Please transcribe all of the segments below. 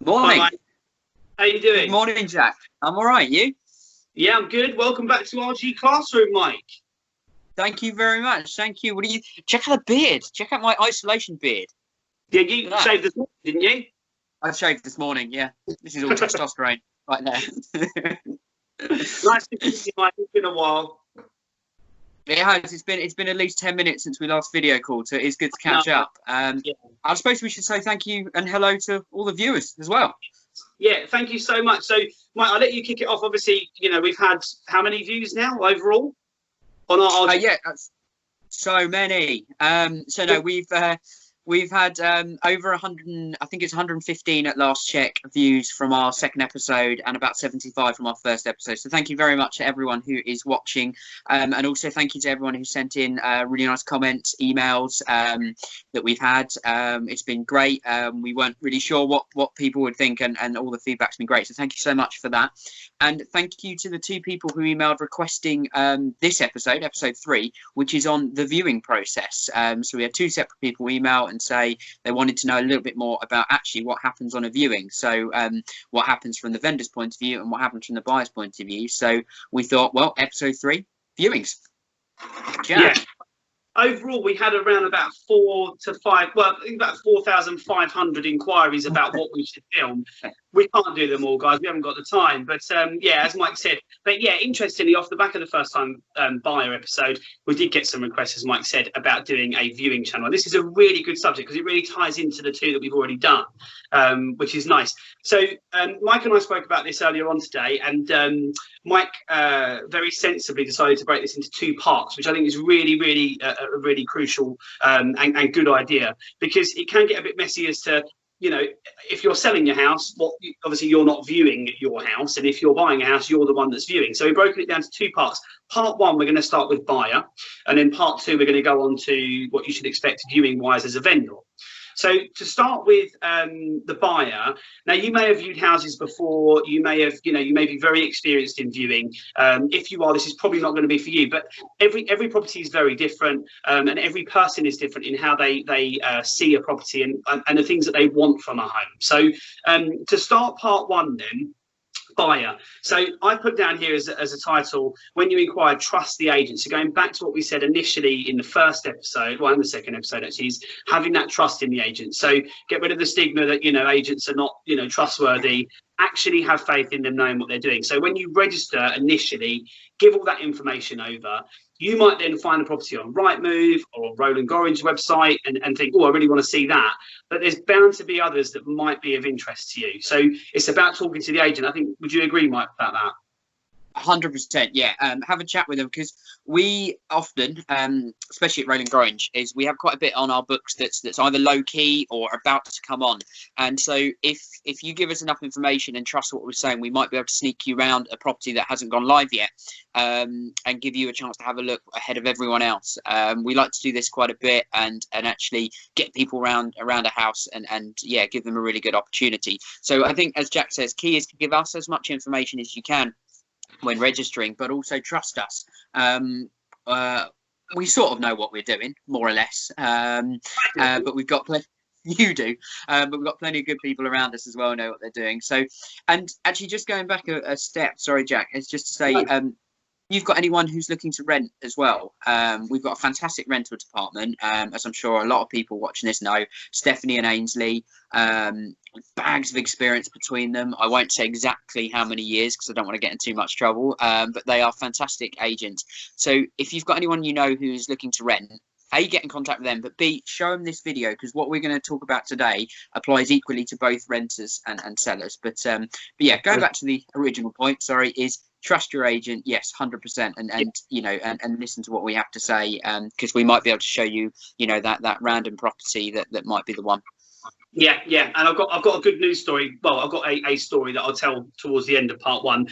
Hi, Morning. mate. How you Good doing? morning, Jack. I'm all right. You? Yeah, I'm good. Welcome back to RG Classroom, Mike. Thank you very much. Thank you. What do you check out the beard? Check out my isolation beard. Yeah, Look you at that. shaved this morning, didn't you? I shaved this morning. Yeah, this is all testosterone right there. Nice to meet you, Mike. It's been a while. It has. It's been at least 10 minutes since we last video called, so it is good to No, catch up. yeah. I suppose we should say thank you and hello to all the viewers as well. Yeah, thank you so much. So, Mike, I'll let you kick it off. Obviously, we've had how many views now overall on our RG? Yeah, that's so many. So no, we've had over 100, I think it's 115 at last check views from our second episode and about 75 from our first episode. So thank you very much to everyone who is watching, and also thank you to everyone who sent in really nice comments, emails that we've had. It's been great. We weren't really sure what people would think, and all the feedback's been great. So thank you so much for that. And thank you to the two people who emailed requesting this episode 3, which is on the viewing process. So we had two separate people email and say they wanted to know a little bit more about actually what happens on a viewing. So what happens from the vendor's point of view and what happens from the buyer's point of view. So we thought, well, episode 3, viewings. Yeah. Jack. Overall, we had around about 4 to 5, well, I think about 4,500 inquiries about what we should film. We can't do them all, guys. We haven't got the time. But yeah, as Mike said. But yeah, interestingly, off the back of the first time buyer episode, we did get some requests, as Mike said, about doing a viewing channel. And this is a really good subject because it really ties into the two that we've already done, which is nice. So Mike and I spoke about this earlier on today, and Mike very sensibly decided to break this into 2 parts, which I think is really, really a really crucial and good idea, because it can get a bit messy as to, if you're selling your house, obviously you're not viewing your house, and if you're buying a house, you're the one that's viewing. So we've broken it down to 2 parts. Part 1, we're going to start with buyer, and then part 2, we're going to go on to what you should expect viewing wise as a vendor. So to start with the buyer, now you may have viewed houses before, you may have, you may be very experienced in viewing. If you are, this is probably not going to be for you, but every property is very different, and every person is different in how they see a property and the things that they want from a home. So to start part 1 then, buyer. So I put down here as a title, when you inquire, trust the agent. So going back to what we said initially in the first episode, well, in the second episode actually, is having that trust in the agent. So get rid of the stigma that, agents are not, trustworthy. Actually have faith in them knowing what they're doing. So when you register initially, give all that information over. You might then find a property on Rightmove or on Roland Gorringe's website and think, oh, I really want to see that. But there's bound to be others that might be of interest to you. So it's about talking to the agent. I think, would you agree, Mike, about that? 100%, yeah. Have a chat with them, because we often, especially at Roland Gorringe, is we have quite a bit on our books that's either low key or about to come on. And so if you give us enough information and trust what we're saying, we might be able to sneak you around a property that hasn't gone live yet, and give you a chance to have a look ahead of everyone else. We like to do this quite a bit and actually get people around a house and yeah, give them a really good opportunity. So I think, as Jack says, key is to give us as much information as you can when registering, but also trust us. We sort of know what we're doing, more or less, but we've got plenty. You do, but we've got plenty of good people around us as well, know what they're doing. So, and actually, just going back a step, sorry, Jack, it's just to say, you've got anyone who's looking to rent as well, we've got a fantastic rental department, as I'm sure a lot of people watching this know. Stephanie and Ainsley, bags of experience between them. I won't say exactly how many years because I don't want to get in too much trouble, but they are fantastic agents. So if you've got anyone you know who's looking to rent, A, get in contact with them, but B, show them this video, because what we're going to talk about today applies equally to both renters and sellers. But yeah, going back to the original point, sorry, is trust your agent. Yes, 100%, and listen to what we have to say, because we might be able to show you, that random property that might be the one. Yeah, and I've got a good news story. Well, I've got a story that I'll tell towards the end of part 1,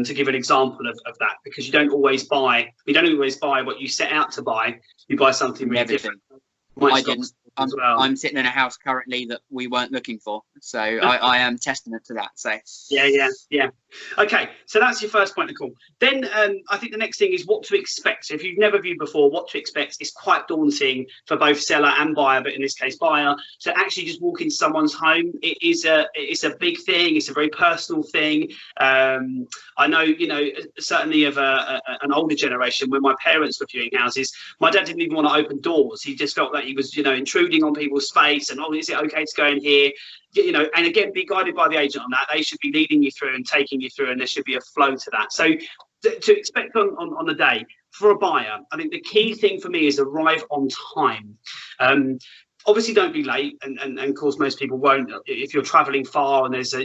to give an example of that, because you don't always buy what you set out to buy. You buy something really different. I didn't. I'm sitting in a house currently that we weren't looking for. So I am testament to that. So yeah. Okay, so that's your first point of call. Then I think the next thing is what to expect. So if you've never viewed before, what to expect is quite daunting for both seller and buyer, but in this case buyer. So actually just walk into someone's home, it's a big thing. It's a very personal thing. I know, you know, certainly of an older generation, when my parents were viewing houses, my dad didn't even want to open doors. He just felt that he was, you know, intruding on people's space, and oh, is it okay to go in here? You know, and again, be guided by the agent on that. They should be leading you through and taking you through, and there should be a flow to that. So to expect on the day for a buyer, I think the key thing for me is arrive on time. Obviously don't be late, and of course most people won't. If you're traveling far and there's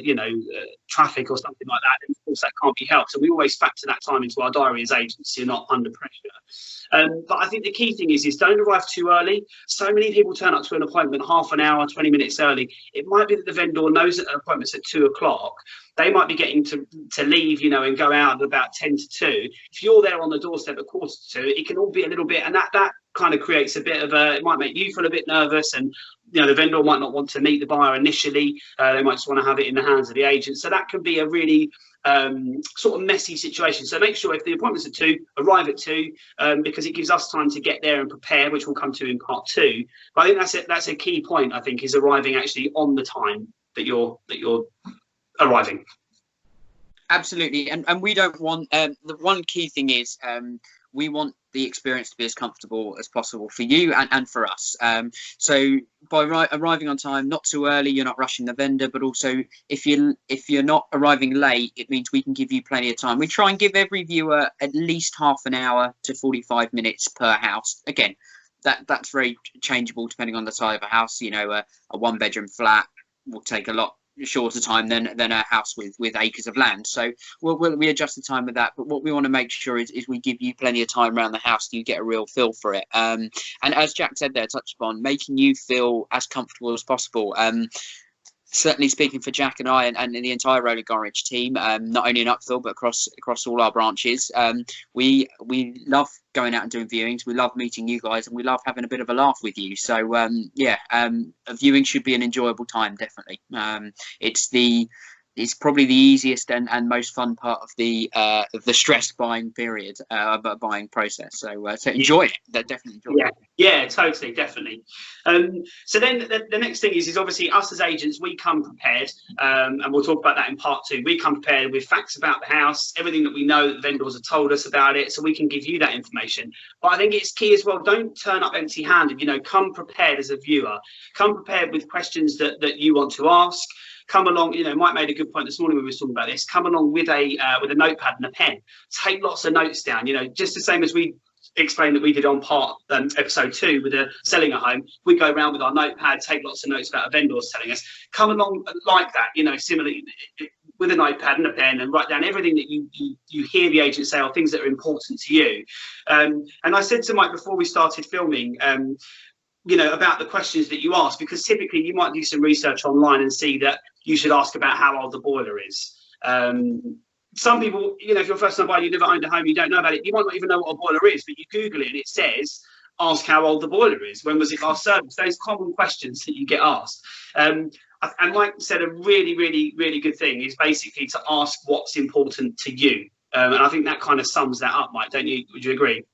traffic or something like that, then of course that can't be helped. So we always factor that time into our diary as agents, so you're not under pressure. But I think the key thing is don't arrive too early. So many people turn up to an appointment half an hour, 20 minutes early. It might be that the vendor knows that an appointment's at 2 o'clock. They might be getting to leave, you know, and go out at about 10 to 2. If you're there on the doorstep at 1:45, it can all be a little bit, and that kind of creates a bit of it might make you feel a bit nervous, and you know the vendor might not want to meet the buyer initially. They might just want to have it in the hands of the agent. So that can be a really sort of messy situation. So make sure if the appointment's at 2, arrive at 2, because it gives us time to get there and prepare, which we'll come to in part 2. But I think that's a key point. I think is arriving actually on the time that you're arriving. Absolutely, and we don't want the one key thing is we want the experience to be as comfortable as possible for you and for us. So by arriving on time, not too early, you're not rushing the vendor, but also if you're not arriving late, it means we can give you plenty of time. We try and give every viewer at least half an hour to 45 minutes per house. Again, that's very changeable depending on the size of a house. You know, a 1-bedroom flat will take a lot shorter time than a house with acres of land, so we adjust the time with that. But what we want to make sure is we give you plenty of time around the house so you get a real feel for it, and as Jack said there, touched upon making you feel as comfortable as possible. Certainly speaking for Jack and I and the entire Rowland Gorringe team, not only in Uckfield but across all our branches, we love going out and doing viewings. We love meeting you guys, and we love having a bit of a laugh with you. So a viewing should be an enjoyable time, definitely. It's probably the easiest and most fun part of the stress buying period, buying process. So enjoy it. Definitely enjoy it. Yeah, totally, definitely. So then the next thing is obviously us as agents, we come prepared, and we'll talk about that in part 2. We come prepared with facts about the house, everything that we know that vendors have told us about it, so we can give you that information. But I think it's key as well, don't turn up empty-handed. You know, come prepared as a viewer. Come prepared with questions that you want to ask. Come along, you know, Mike made a good point this morning when we were talking about this. Come along with a notepad and a pen. Take lots of notes down, you know, just the same as we explained that we did on episode 2 with selling a home. We go around with our notepad, take lots of notes about a vendors telling us. Come along like that, you know, similarly with a notepad and a pen, and write down everything that you hear the agent say or things that are important to you. And I said to Mike before we started filming, you know, about the questions that you ask, because typically you might do some research online and see that you should ask about how old the boiler is. Some people, you know, if you're a first-time buyer, you never owned a home, you don't know about it, you might not even know what a boiler is, but you Google it and it says, ask how old the boiler is. When was it last serviced? Those common questions that you get asked. And Mike said a really, really, really good thing is basically to ask what's important to you. And I think that kind of sums that up, Mike, don't you? Would you agree?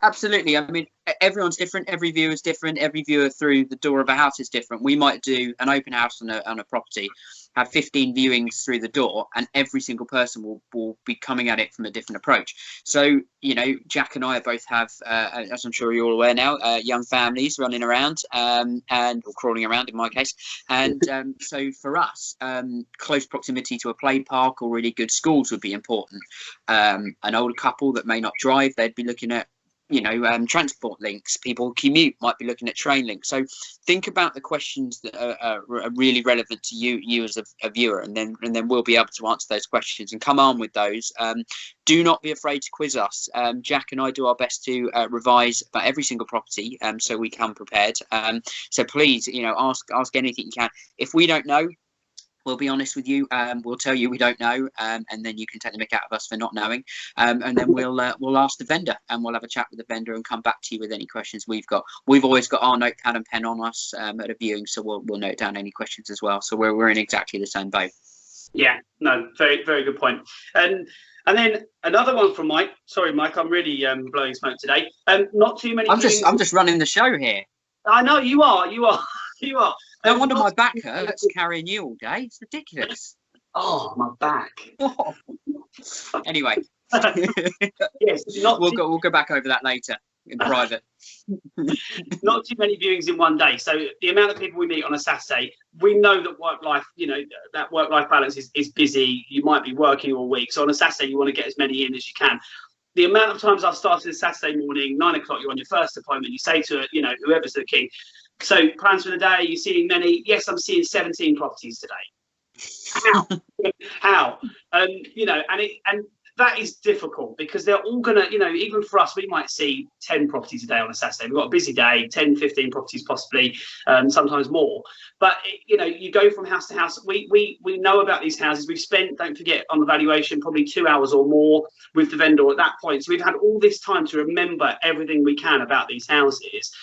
Absolutely. I mean, everyone's different. Every viewer is different. Every viewer through the door of a house is different. We might do an open house on a property, have 15 viewings through the door, and every single person will be coming at it from a different approach. So, you know, Jack and I both have, as I'm sure you're all aware now, young families running around or crawling around in my case. And so for us, close proximity to a play park or really good schools would be important. An older couple that may not drive, they'd be looking at, you know, transport links. People commute, might be looking at train links. So think about the questions that are really relevant to you as a viewer, and then we'll be able to answer those questions and come on with those. Do not be afraid to quiz us. Jack and I do our best to revise about every single property, so we come prepared. So please, you know, ask anything you can. If we don't know, We'll be honest with you. We'll tell you we don't know, and then you can take the mick out of us for not knowing. And then we'll ask the vendor, and we'll have a chat with the vendor and come back to you with any questions we've got. We've always got our notepad and pen on us at a viewing, so we'll note down any questions as well. So we're in exactly the same boat. Yeah, no, very, very good point. And then another one from Mike. Sorry, Mike, I'm really blowing smoke today. Not too many. I'm just running the show here. I know you are. You are. No wonder my back hurts carrying you all day. It's ridiculous. Oh, my back. Oh. Anyway, yes, we'll go back over that later in private. Not too many viewings in one day. So the amount of people we meet on a Saturday, we know that work life balance is busy. You might be working all week. So on a Saturday, you want to get as many in as you can. The amount of times I've started a Saturday morning, 9 o'clock, you're on your first appointment, you say to whoever's the king, so plans for the day, you're seeing many. Yes, I'm seeing 17 properties today. How? And that is difficult because they're all gonna, even for us, we might see 10 properties a day on a Saturday. We've got a busy day, 10, 15 properties possibly, sometimes more. But you go from house to house. We know about these houses. We've spent, don't forget, on the valuation probably 2 hours or more with the vendor at that point. So we've had all this time to remember everything we can about these houses.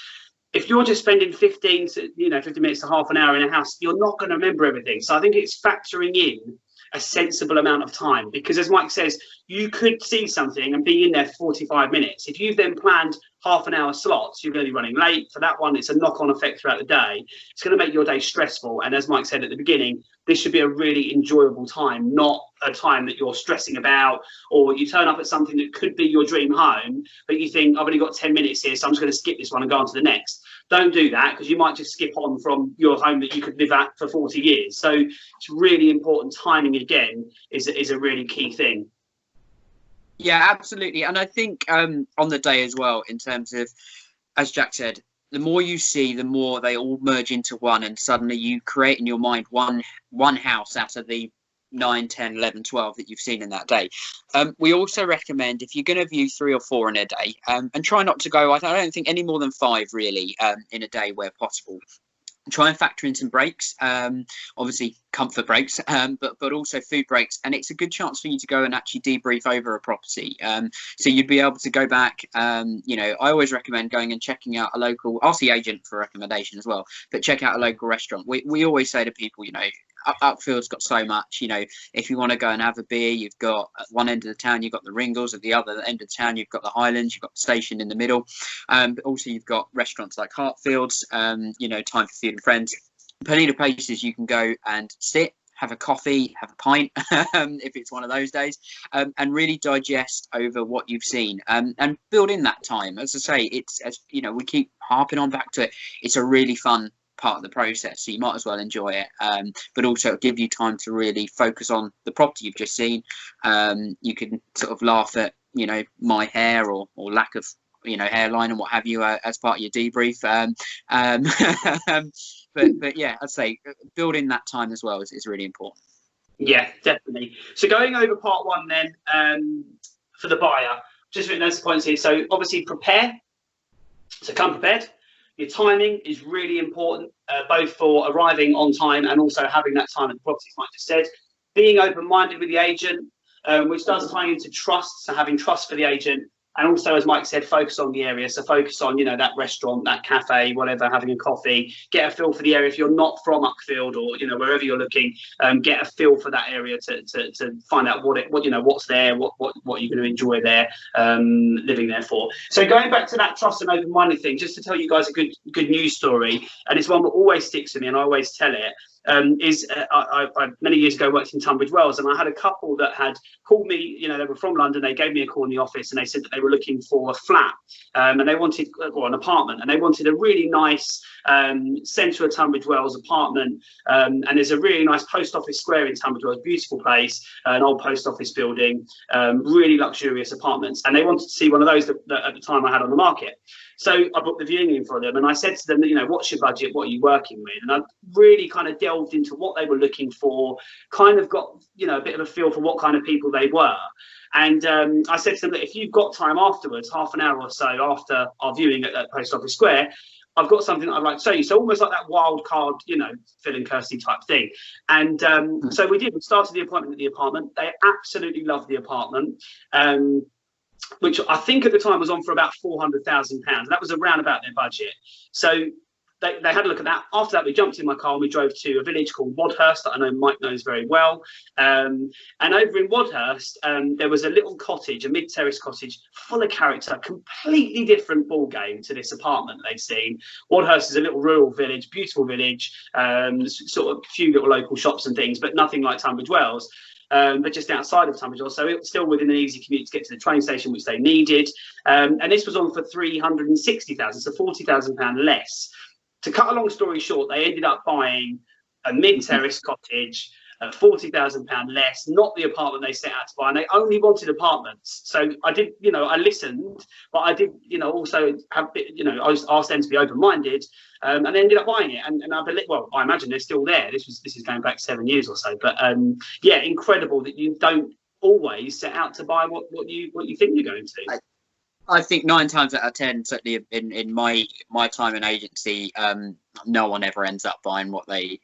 If you're just spending 50 minutes to half an hour in a house, you're not going to remember everything. So I think it's factoring in a sensible amount of time, because as Mike says, you could see something and be in there for 45 minutes. If you've then planned half an hour slots, you're going to be running late for that one. It's a knock-on effect throughout the day. It's going to make your day stressful. And as Mike said at the beginning, this should be a really enjoyable time, not a time that you're stressing about, or you turn up at something that could be your dream home, but you think, I've only got 10 minutes here, so I'm just going to skip this one and go on to the next. Don't do that, because you might just skip on from your home that you could live at for 40 years. So it's really important. Timing, again, is a really key thing. Yeah, absolutely. And I think on the day as well, in terms of, as Jack said, the more you see, the more they all merge into one, and suddenly you create in your mind one house out of the 9, 10, 11, 12 that you've seen in that day. We also recommend, if you're going to view 3 or 4 in a day, and try not to go, I don't think any more than 5 really in a day where possible. Try and factor in some breaks, obviously comfort breaks, but also food breaks. And it's a good chance for you to go and actually debrief over a property. So you'd be able to go back. I always recommend going and checking out a local, ask the agent for recommendation as well, but check out a local restaurant. We always say to people, Upfield's got so much, if you want to go and have a beer, you've got at one end of the town, you've got the Ringles, at the other end of the town, you've got the Highlands, you've got the station in the middle. But also you've got restaurants like Hartfield's, Time for Food and Friends, plenty of places you can go and sit, have a coffee, have a pint, if it's one of those days, and really digest over what you've seen, and build in that time. As I say, it's, as we keep harping on back to it, it's a really fun part of the process, so you might as well enjoy it, but also give you time to really focus on the property you've just seen. You can sort of laugh at my hair or lack of hairline and what have you as part of your debrief, but yeah, I'd say building that time as well is really important. Yeah, definitely. So going over part 1 then, for the buyer, just written those points here. So obviously prepare, so come prepared. Your timing is really important, both for arriving on time and also having that time at the property, as Mike just said. Being open-minded with the agent, which does tie into trust, so having trust for the agent. And also, as Mike said, focus on the area. So focus on, that restaurant, that cafe, whatever, having a coffee, get a feel for the area. If you're not from Uckfield or, wherever you're looking, get a feel for that area to find out what's there, what you're going to enjoy there, living there for. So going back to that trust and open-minded thing, just to tell you guys a good news story, and it's one that always sticks to me and I always tell it. I many years ago worked in Tunbridge Wells, and I had a couple that had called me. They were from London. They gave me a call in the office, and they said that they were looking for a flat, and they wanted, or an apartment, and they wanted a really nice centre of Tunbridge Wells apartment. And there's a really nice post office square in Tunbridge Wells, beautiful place, an old post office building, really luxurious apartments, and they wanted to see one of those that at the time I had on the market. So I booked the viewing in for them, and I said to them, what's your budget? What are you working with? And I really kind of delved into what they were looking for, kind of got, a bit of a feel for what kind of people they were. And I said to them that if you've got time afterwards, half an hour or so after our viewing at Post Office Square, I've got something I'd like to show you. So almost like that wild card, you know, Phil and Kirsty type thing. And so we started the appointment at the apartment. They absolutely loved the apartment, which I think at the time was on for about £400,000. That was around about their budget. So they had a look at that. After that, we jumped in my car and we drove to a village called Wadhurst that I know Mike knows very well. And over in Wadhurst, there was a little cottage, a mid-terrace cottage, full of character, completely different ball game to this apartment they've seen. Wadhurst is a little rural village, beautiful village, sort of a few little local shops and things, but nothing like Tunbridge Wells. But just outside of Tunbridge Wells, so it was still within an easy commute to get to the train station, which they needed. And this was on for £360,000, so £40,000 less. To cut a long story short, they ended up buying a mid-terrace cottage at £40,000 less, not the apartment they set out to buy. And they only wanted apartments. So I did, you know, I listened, but I did, you know, also have, you know, I asked them to be open-minded, and they ended up buying it. And I believe, well, I imagine they're still there. This is going back 7 years or so. But yeah, incredible that you don't always set out to buy what you think you're going to. I think 9 times out of 10, certainly in my time in agency, no one ever ends up buying what they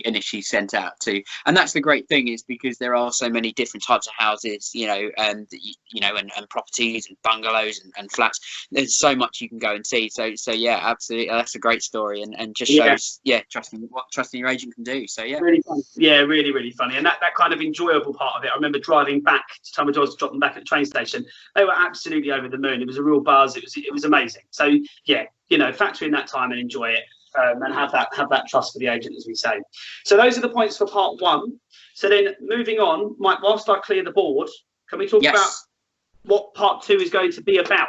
initially sent out to. And that's the great thing, is because there are so many different types of houses, you know, and properties and bungalows and flats. There's so much you can go and see. So yeah, absolutely, that's a great story, and just shows trusting your agent can do. So yeah, really fun. Yeah, really funny. And that kind of enjoyable part of it, I remember driving back to Tunbridge Wells to drop them back at the train station. They were absolutely over the moon. It was a real buzz. It was amazing. So yeah, you know, factor in that time and enjoy it. And have that trust for the agent, as we say. So those are the points for part 1. So then moving on, Mike, whilst I clear the board, can we talk about what part 2 is going to be about?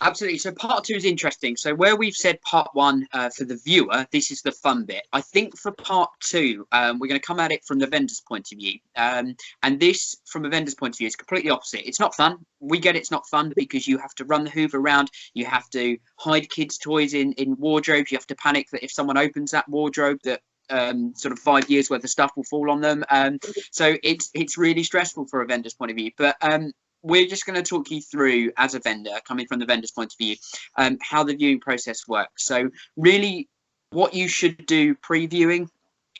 Absolutely. So part 2 is interesting. So where we've said part 1 for the viewer, this is the fun bit. I think for part 2, we're going to come at it from the vendor's point of view. And this, from a vendor's point of view, is completely opposite. It's not fun. We get it's not fun because you have to run the Hoover around. You have to hide kids' toys in wardrobes. You have to panic that if someone opens that wardrobe, that sort of 5 years worth of stuff will fall on them. So it's really stressful for a vendor's point of view. But we're just going to talk you through, as a vendor, coming from the vendor's point of view, how the viewing process works. So really what you should do pre-viewing,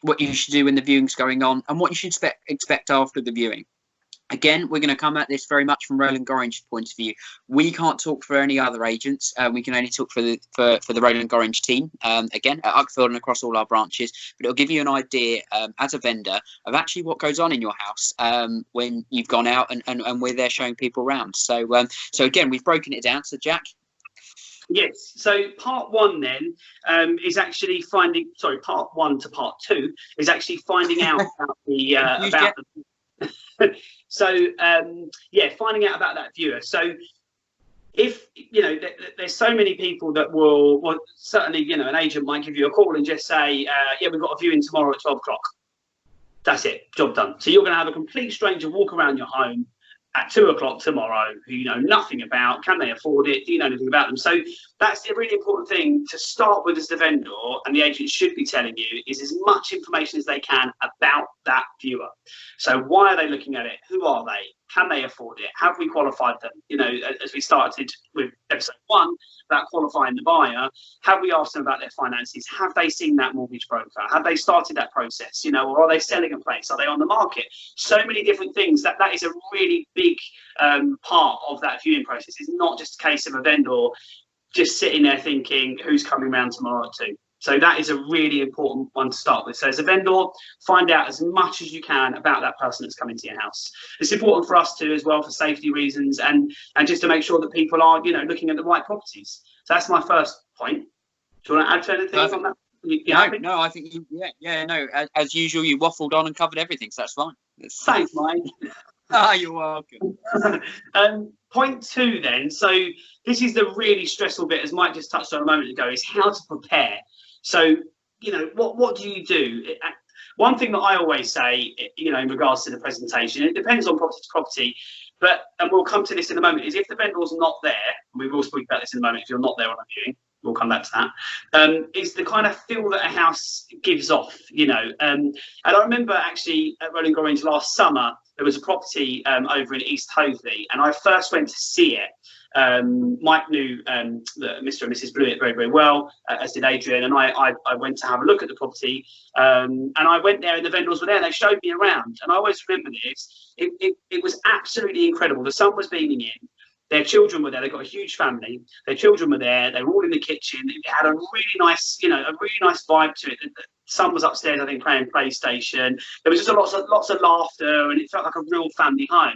what you should do when the viewing's going on, and what you should expect after the viewing. Again, we're going to come at this very much from Roland Gorringe's point of view. We can't talk for any other agents. We can only talk for the Roland Gorringe team, again, at Uckfield and across all our branches. But it'll give you an idea, as a vendor, of actually what goes on in your house when you've gone out and we're there showing people around. So, so again, we've broken it down. So, Jack? Yes. So part 1 then is actually part 1 to part 2 is actually finding out about finding out about that viewer. So if, you know, there's so many people that will certainly, you know, an agent might give you a call and just say, yeah, we've got a viewing tomorrow at 12 o'clock. That's it, job done. So you're going to have a complete stranger walk around your home at 2 o'clock tomorrow who you know nothing about. Can they afford it? Do you know anything about them? So that's a really important thing to start with as the vendor, and the agent should be telling you is as much information as they can about that viewer. So why are they looking at it? Who are they? Can they afford it? Have we qualified them? You know, as we started with episode 1 about qualifying the buyer, have we asked them about their finances? Have they seen that mortgage broker? Have they started that process? You know, or are they selling a place? Are they on the market? So many different things. That is a really big part of that viewing process. It's not just a case of a vendor just sitting there thinking who's coming around tomorrow at 2. So that is a really important one to start with. So as a vendor, find out as much as you can about that person that's coming to your house. It's important for us too, as well, for safety reasons and just to make sure that people are, you know, looking at the right properties. So that's my first point. Do you want to add to anything on that? No, I think as usual, you waffled on and covered everything, so that's fine. Thanks, Mike. You're welcome. Point 2 then. So this is the really stressful bit, as Mike just touched on a moment ago, is how to prepare. So, you know, what do you do? One thing that I always say, you know, in regards to the presentation, it depends on property to property, and we'll come to this in a moment, is if the vendor's not there, and we will speak about this in a moment, if you're not there on a viewing, we'll come back to that, is the kind of feel that a house gives off, you know. And I remember actually at Roland Gorringe last summer, there was a property over in East Hoathly, and I first went to see it. Mike knew Mr. and Mrs. Blewett very, very well, as did Adrian, and I went to have a look at the property, and I went there, and the vendors were there, and they showed me around, and I always remember this. It was absolutely incredible. The sun was beaming in. Their children were there. They've got a huge family. Their children were there. They were all in the kitchen. It had a really nice, a really nice vibe to it. The son was upstairs, I think, playing PlayStation. There was just lots of laughter, and it felt like a real family home.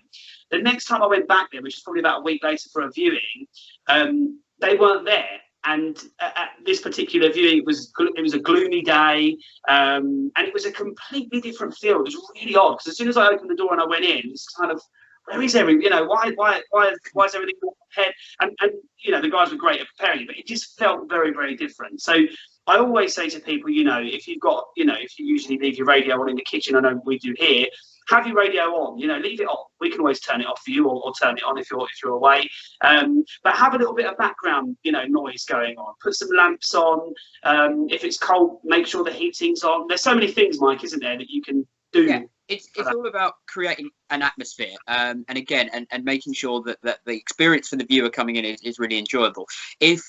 The next time I went back there, which was probably about a week later for a viewing, they weren't there. And at this particular viewing, it was a gloomy day, and it was a completely different feel. It was really odd, because as soon as I opened the door and I went in, it's kind of, where is everything? Why is everything all prepared? And the guys were great at preparing it, but it just felt very, very different. So I always say to people, if you've got, if you usually leave your radio on in the kitchen, I know we do here, have your radio on, leave it on. We can always turn it off for you, or turn it on if you're away. But have a little bit of background, noise going on. Put some lamps on. If it's cold, make sure the heating's on. There's so many things, Mike, isn't there, that you can do. Yeah. It's all about creating an atmosphere, and again, and making sure that the experience for the viewer coming in is really enjoyable. If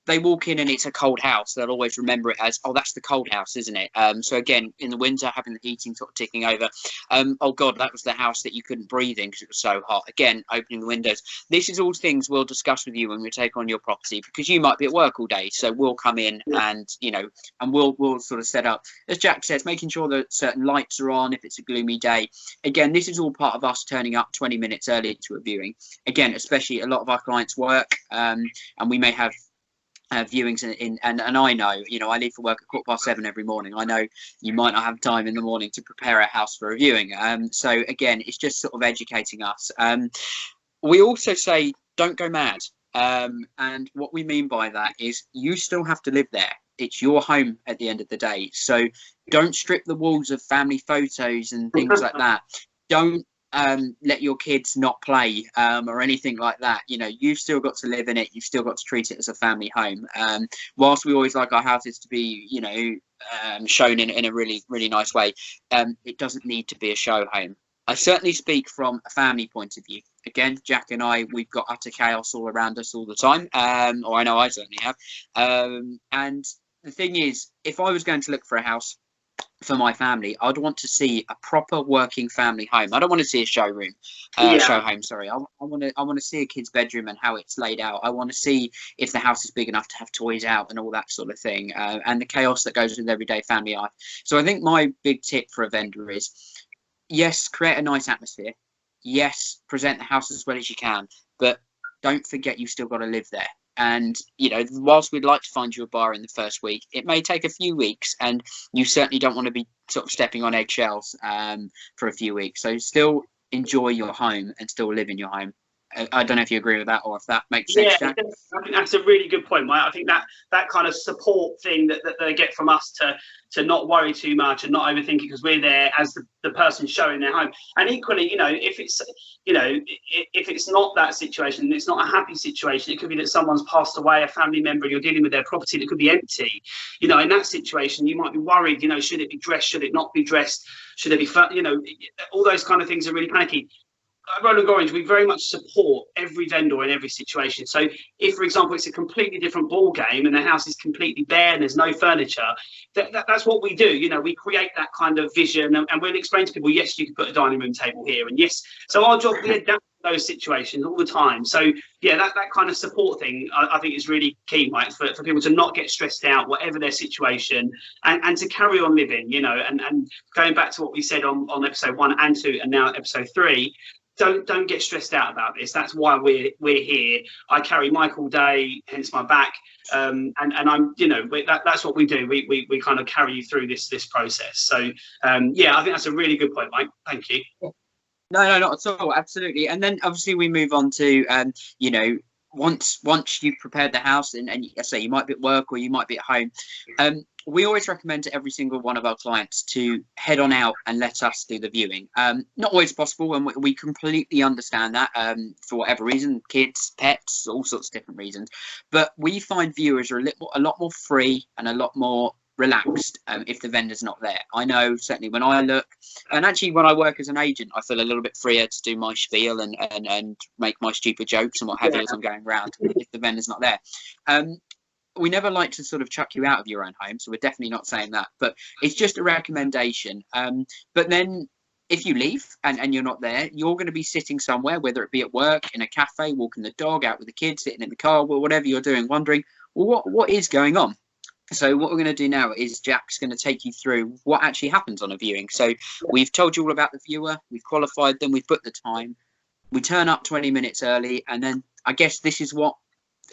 they walk in and it's a cold house, they'll always remember it as, oh, that's the cold house, isn't it? So again, in the winter, having the heating sort of ticking over, oh God, that was the house that you couldn't breathe in because it was so hot. Again, opening the windows. This is all things we'll discuss with you when we take on your property, because you might be at work all day. So we'll come in and, and we'll sort of set up, as Jack says, making sure that certain lights are on if it's a gloomy day. Again, this is all part of us turning up 20 minutes early to a viewing. Again, especially a lot of our clients work, and we may have viewings and I know, I leave for work at 7:15 every morning. I know you might not have time in the morning to prepare a house for a viewing. So again, it's just sort of educating us. We also say, don't go mad. And what we mean by that is you still have to live there. It's your home at the end of the day. So don't strip the walls of family photos and things like that. Don't let your kids not play or anything like that. You've still got to live in it. You've still got to treat it as a family home. Whilst we always like our houses to be, shown in a really, really nice way, it doesn't need to be a show home. I certainly speak from a family point of view. Again, Jack and I, we've got utter chaos all around us all the time, or I know I certainly have. And the thing is, if I was going to look for a house for my family, I'd want to see a proper working family home. I don't want to see a showroom, show home. Sorry, I want to see a kid's bedroom and how it's laid out. I want to see if the house is big enough to have toys out and all that sort of thing, and the chaos that goes with everyday family life. So I think my big tip for a vendor is, yes, create a nice atmosphere. Yes, present the house as well as you can, but don't forget you've still got to live there. And, whilst we'd like to find you a buyer in the first week, it may take a few weeks, and you certainly don't want to be sort of stepping on eggshells for a few weeks. So still enjoy your home and still live in your home. I don't know if you agree with that, or if that makes sense, Jack. I think that's a really good point, Mike. I think that kind of support thing that they get from us to not worry too much and not overthink it, because we're there as the person showing their home. And equally, if it's not that situation, it's not a happy situation, it could be that someone's passed away, a family member, and you're dealing with their property that could be empty. In that situation, you might be worried, should it be dressed, should it not be dressed, should it be, all those kind of things are really panicky. At Roland Gorringe, we very much support every vendor in every situation. So if, for example, it's a completely different ball game and the house is completely bare and there's no furniture, that's what we do. We create that kind of vision, and we'll explain to people, yes, you can put a dining room table here, and yes. So our job, we adapt to those situations all the time. So yeah, that kind of support thing, I think is really key, Mike, for people to not get stressed out, whatever their situation, and to carry on living, and going back to what we said on episode 1 and 2 and now episode 3, don't get stressed out about this. That's why we're here. I carry Mike all day, hence my back, and I'm that's what we do. We kind of carry you through this process. So I think that's a really good point, Mike. Thank you. No, not at all. Absolutely. And then obviously we move on to once you've prepared the house, and I say you might be at work or you might be at home, we always recommend to every single one of our clients to head on out and let us do the viewing. Not always possible, and we completely understand that, for whatever reason, kids, pets, all sorts of different reasons. But we find viewers are a lot more free and a lot more relaxed if the vendor's not there. I know certainly when I look, and actually when I work as an agent, I feel a little bit freer to do my spiel and make my stupid jokes and what have you as I'm going around if the vendor's not there. We never like to sort of chuck you out of your own home, so we're definitely not saying that, but it's just a recommendation. But then if you leave and you're not there, you're going to be sitting somewhere, whether it be at work, in a cafe, walking the dog, out with the kids, sitting in the car, well, whatever you're doing, wondering, well, what is going on? So what we're going to do now is Jack's going to take you through what actually happens on a viewing. So we've told you all about the viewer, we've qualified them, we've put the time, we turn up 20 minutes early, and then I guess this is what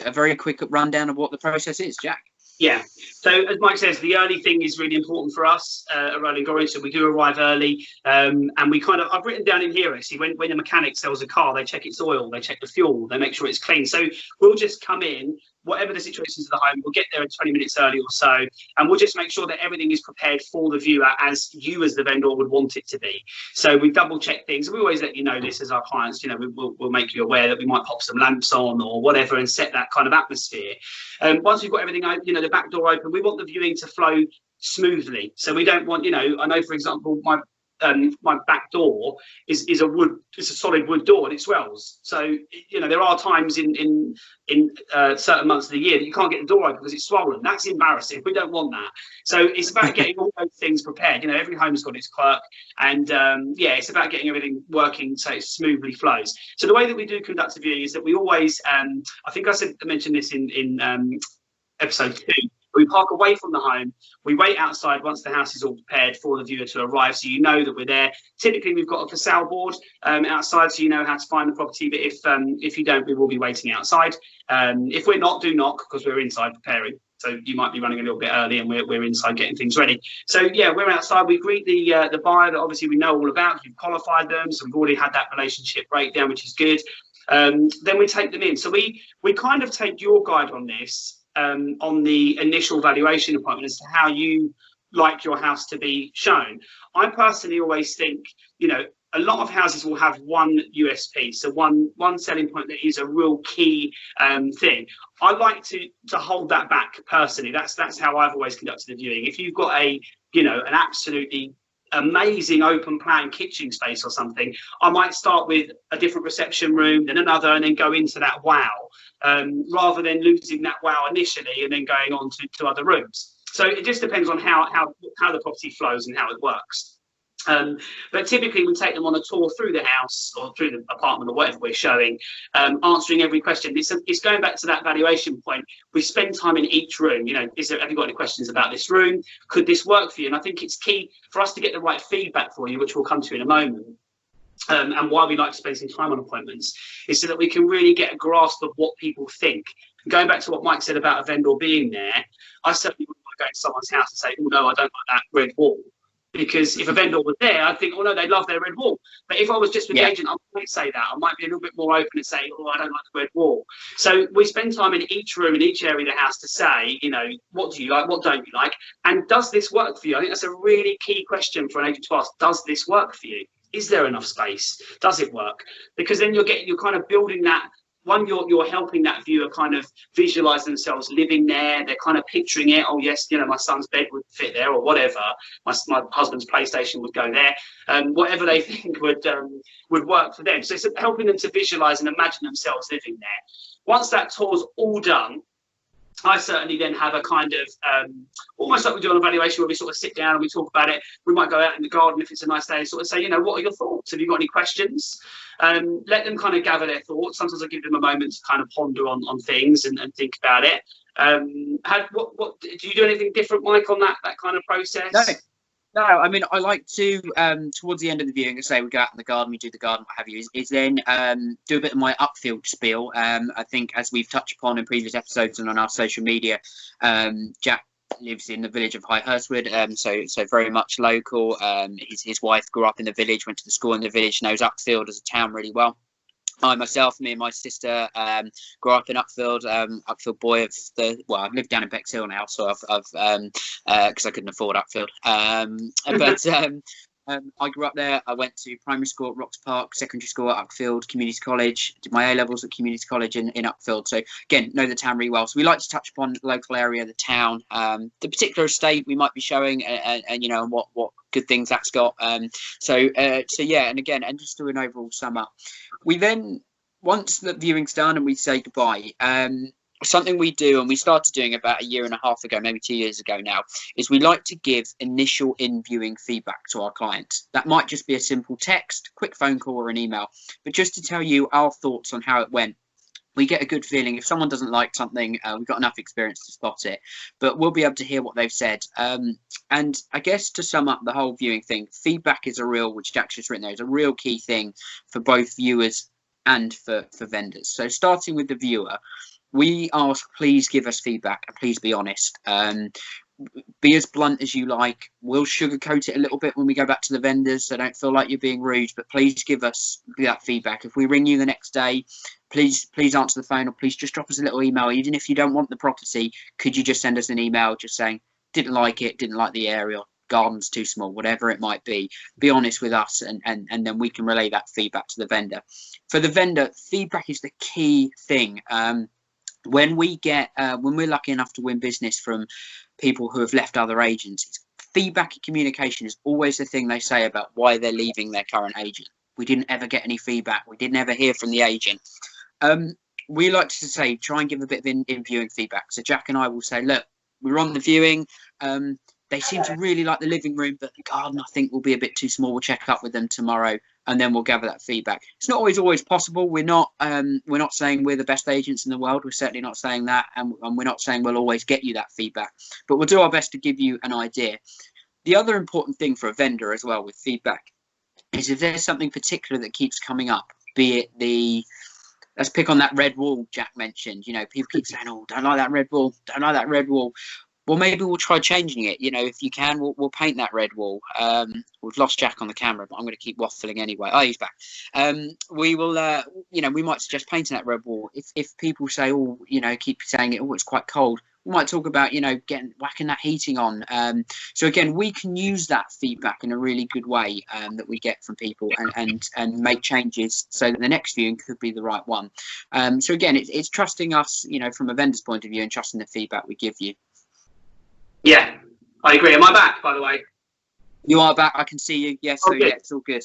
a very quick rundown of what the process is, Jack. Yeah. So as Mike says, the early thing is really important for us at Rolling Gorringe. So we do arrive early, and we kind of, I've written down in here actually, when the mechanic sells a car, they check its oil, they check the fuel, they make sure it's clean. So we'll just come in, whatever the situation is at the home, we'll get there 20 minutes early or so, and we'll just make sure that everything is prepared for the viewer as you as the vendor would want it to be. So we double check things. We always let you know this as our clients, you know, we'll make you aware that we might pop some lamps on or whatever and set that kind of atmosphere. Once we've got everything, you know, the back door open, we want the viewing to flow smoothly. So we don't want, you know, I know, for example, my back door is a solid wood door and it swells. So, you know, there are times in certain months of the year that you can't get the door open because it's swollen. That's embarrassing. We don't want that. So it's about getting all those things prepared. You know, every home's got its quirk, and yeah, it's about getting everything working so it smoothly flows. So the way that we do conduct a viewing is that we always, I think I mentioned this in episode 2. We park away from the home. We wait outside once the house is all prepared for the viewer to arrive, so you know that we're there. Typically, we've got a for sale board outside, so you know how to find the property. But if you don't, we will be waiting outside. If we're not, do knock because we're inside preparing. So you might be running a little bit early, and we're inside getting things ready. So yeah, we're outside. We greet the buyer that obviously we know all about. We've qualified them, so we've already had that relationship breakdown, which is good. Then we take them in. So we kind of take your guide on this. On the initial valuation appointment as to how you like your house to be shown. I personally always think, you know, a lot of houses will have one USP, so one selling point that is a real key thing. I like to hold that back personally. That's how I've always conducted the viewing. If you've got an absolutely amazing open plan kitchen space or something, I might start with a different reception room, then another, and then go into that wow, rather than losing that wow initially and then going on to other rooms. So it just depends on how the property flows and how it works. But typically we take them on a tour through the house or through the apartment or whatever we're showing, answering every question. It's going back to that valuation point. We spend time in each room. You know, have you got any questions about this room? Could this work for you? And I think it's key for us to get the right feedback for you, which we'll come to in a moment. And why we like to spend some time on appointments is so that we can really get a grasp of what people think. And going back to what Mike said about a vendor being there, I certainly wouldn't want to go to someone's house and say, oh no, I don't like that red wall. Because if a vendor was there, I'd think, oh no, they love their red wall. But if I was just with the agent, I might say that. I might be a little bit more open and say, oh, I don't like the red wall. So we spend time in each room, in each area of the house to say, you know, what do you like, what don't you like? And does this work for you? I think that's a really key question for an agent to ask. Does this work for you? Is there enough space? Does it work? Because then you're kind of building that. One, you're helping that viewer kind of visualize themselves living there. They're kind of picturing it. Oh yes, you know, my son's bed would fit there, or whatever. My husband's PlayStation would go there. Whatever they think would work for them. So it's helping them to visualize and imagine themselves living there. Once that tour's all done, I certainly then have a kind of almost like we do on a valuation where we sort of sit down and we talk about it. We might go out in the garden if it's a nice day and sort of say, you know, what are your thoughts? Have you got any questions? Let them kind of gather their thoughts. Sometimes I give them a moment to kind of ponder on things and think about it. What do you do anything different, Mike, on that kind of process? No, I mean, I like to, towards the end of the viewing, say we go out in the garden, we do the garden, what have you, is then do a bit of my upfield spiel. I think as we've touched upon in previous episodes and on our social media, Jack lives in the village of High Hurstwood, so very much local. His wife grew up in the village, went to the school in the village, knows Upfield as a town really well. I myself, me and my sister, grew up in Upfield. Upfield boy of I've lived down in Bexhill now, so I've because I couldn't afford Upfield. I grew up there. I went to primary school at Rocks Park, secondary school at Uckfield Community College, did my A-levels at Community College in Uckfield. So again, know the town really well. So we like to touch upon the local area, the town, the particular estate we might be showing, and you know, and what good things that's got. So yeah, and again, and just do an overall sum up. We then, once the viewing's done and we say goodbye, something we do, and we started doing about a year and a half ago, maybe 2 years ago now, is we like to give initial in-viewing feedback to our clients. That might just be a simple text, quick phone call or an email, but just to tell you our thoughts on how it went. We get a good feeling if someone doesn't like something. We've got enough experience to spot it, but we'll be able to hear what they've said. And I guess to sum up the whole viewing thing, feedback is a real, which Jack's just written there, is a real key thing for both viewers and for vendors. So starting with the viewer, we ask, please give us feedback and please be honest. Be as blunt as you like. We'll sugarcoat it a little bit when we go back to the vendors, so don't feel like you're being rude, but please give us that feedback. If we ring you the next day, please answer the phone, or please just drop us a little email. Even if you don't want the property, could you just send us an email just saying, didn't like it, didn't like the area, garden's too small, whatever it might be. Be honest with us, and then we can relay that feedback to the vendor. For the vendor, feedback is the key thing. When we're lucky enough to win business from people who have left other agents, feedback and communication is always the thing they say about why they're leaving their current agent. We didn't ever get any feedback. We didn't ever hear from the agent. We like to say, try and give a bit of in-viewing feedback. So Jack and I will say, look, we're on the viewing. They seem to really like the living room, but the garden, I think, will be a bit too small. We'll check up with them tomorrow, and then we'll gather that feedback. It's not always possible. We're not saying we're the best agents in the world. We're certainly not saying that, and we're not saying we'll always get you that feedback. But we'll do our best to give you an idea. The other important thing for a vendor as well with feedback is if there's something particular that keeps coming up, be it let's pick on that red wall Jack mentioned. You know, people keep saying, "Oh, don't like that red wall. Don't like that red wall." Well, maybe we'll try changing it. You know, if you can, we'll paint that red wall. We've lost Jack on the camera, but I'm going to keep waffling anyway. Oh, he's back. We will, you know, we might suggest painting that red wall. If people say, oh, you know, keep saying it, oh, it's quite cold, we might talk about, you know, whacking that heating on. So again, we can use that feedback in a really good way that we get from people, and make changes so that the next viewing could be the right one. So again, it's trusting us, you know, from a vendor's point of view, and trusting the feedback we give you. Yeah, I agree. Am I back, by the way? You are back. I can see you. Yes, so yeah, it's all good.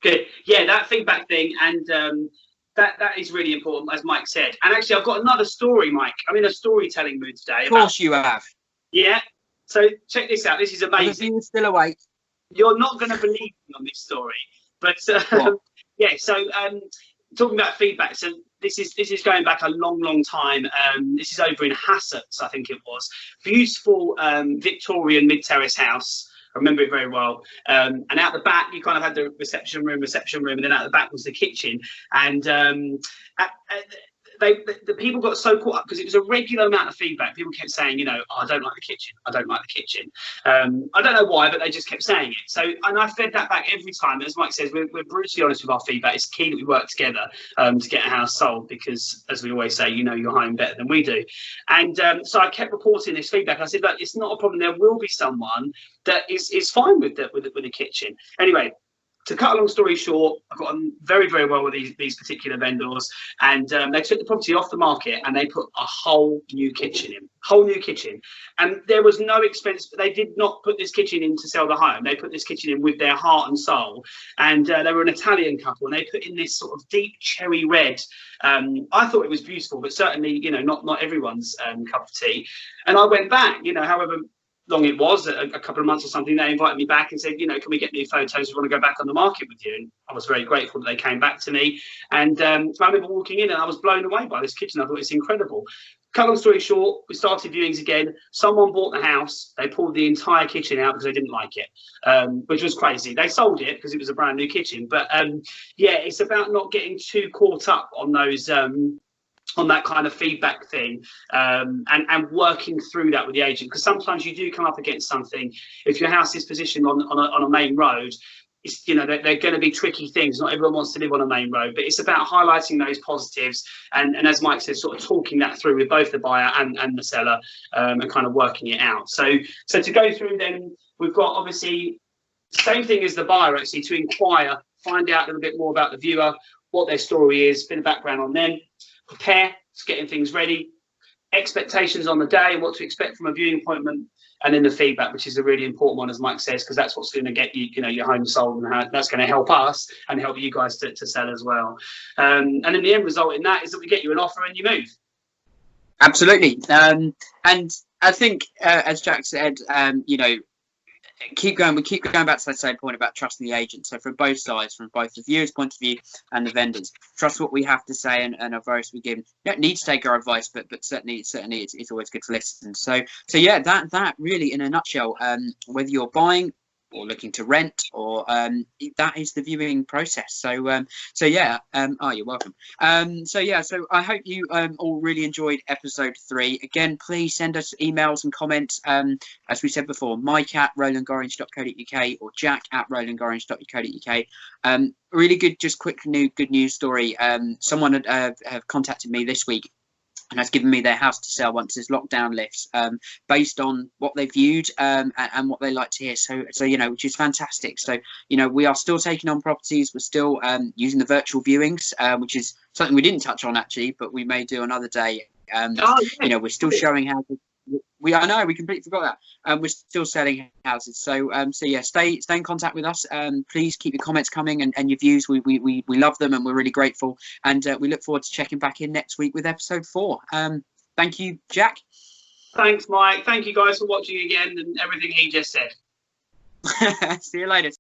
Good. Yeah, that feedback thing, and that is really important, as Mike said. And actually, I've got another story, Mike. I'm in a storytelling mood today. Of course you have. Yeah. So check this out. This is amazing. You're still awake. You're not going to believe me on this story, but yeah. So talking about feedback. So this is going back a long time. This is over in Hassocks, I think it was. Beautiful Victorian mid-terrace house. I remember it very well. And out the back, you kind of had the reception room, and then out the back was the kitchen. And the people got so caught up because it was a regular amount of feedback. People kept saying, you know, oh, I don't like the kitchen. I don't like the kitchen. I don't know why, but they just kept saying it. So, and I fed that back every time. As Mike says, we're brutally honest with our feedback. It's key that we work together to get a house sold because, as we always say, you know your home better than we do. And so I kept reporting this feedback. I said, look, it's not a problem. There will be someone that is fine with the kitchen. Anyway, to cut a long story short, I got on very well with these particular vendors, and they took the property off the market and they put a whole new kitchen in. And there was no expense. They did not put this kitchen in to sell the home. They put this kitchen in with their heart and soul. And they were an Italian couple, and they put in this sort of deep cherry red. I thought it was beautiful, but certainly, you know, not everyone's cup of tea. And I went back, you know, however long it was, a couple of months or something, they invited me back and said, you know, can we get new photos? We want to go back on the market with you. And I was very grateful that they came back to me. And so I remember walking in and I was blown away by this kitchen. I thought it's incredible. Cut long story short, we started viewings again. Someone bought the house. They pulled the entire kitchen out because they didn't like it, which was crazy. They sold it because it was a brand new kitchen. But yeah, it's about not getting too caught up on those on that kind of feedback thing, and working through that with the agent, because sometimes you do come up against something. If your house is positioned on a main road, it's, you know, they're going to be tricky things. Not everyone wants to live on a main road, but it's about highlighting those positives and as Mike said, sort of talking that through with both the buyer and the seller, and kind of working it out. So to go through, then we've got obviously Same thing as the buyer, actually, to inquire, find out a little bit more about the viewer, what their story is, bit of background on them, prepare, getting things ready, expectations on the day, what to expect from a viewing appointment, and then the feedback, which is a really important one, as Mike says, because that's what's going to get you, your home sold, and that's going to help us and help you guys to sell as well. And then the end result in that is that we get you an offer and you move. Absolutely. And I think, as Jack said, keep going. We keep going back to that same point about trusting the agent. So from both sides, from both the viewer's point of view and the vendors, trust what we have to say and advice we give. You don't need to take our advice, but certainly it's always good to listen. So yeah, that really in a nutshell, whether you're buying or looking to rent, or that is the viewing process. So yeah, you're welcome. So I hope you all really enjoyed episode 3. Again, please send us emails and comments, as we said before, mike@rolandgorringe.co.uk or jack@rolandgorringe.co.uk. Really good, just quick good news story. Someone have contacted me this week and has given me their house to sell once this lockdown lifts, based on what they viewed and what they like to hear. So which is fantastic. So we are still taking on properties. We're still using the virtual viewings, which is something we didn't touch on actually, but we may do another day. We're still showing houses. I know we completely forgot that. We're still selling houses. So yeah, stay in contact with us. Please keep your comments coming and your views. We love them and we're really grateful. And we look forward to checking back in next week with episode 4. Thank you, Jack. Thanks, Mike. Thank you guys for watching again and everything he just said. See you later.